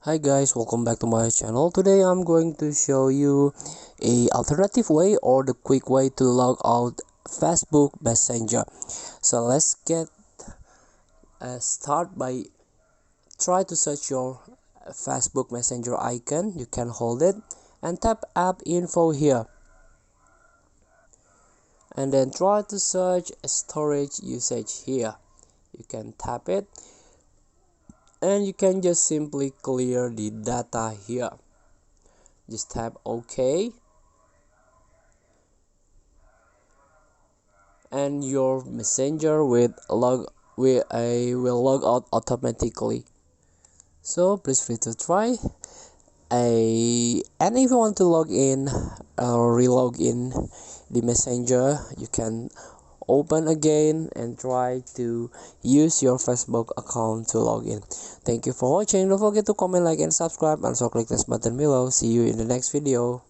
Hi guys, welcome back to my channel. Today I'm going to show you a alternative way or the quick way to log out Facebook Messenger. So let's get start by try to search your Facebook Messenger icon. You can hold it and tap app info here, and then try to search storage usage here. You can tap it and you can just simply clear the data here. Just tap OK and your messenger will log out automatically. So please free to try. And if you want to log in or relog in the messenger, you can open again and try to use your Facebook account to log in. Thank you for watching. Don't forget to comment, like, and subscribe, and also click this button below. See you in the next video.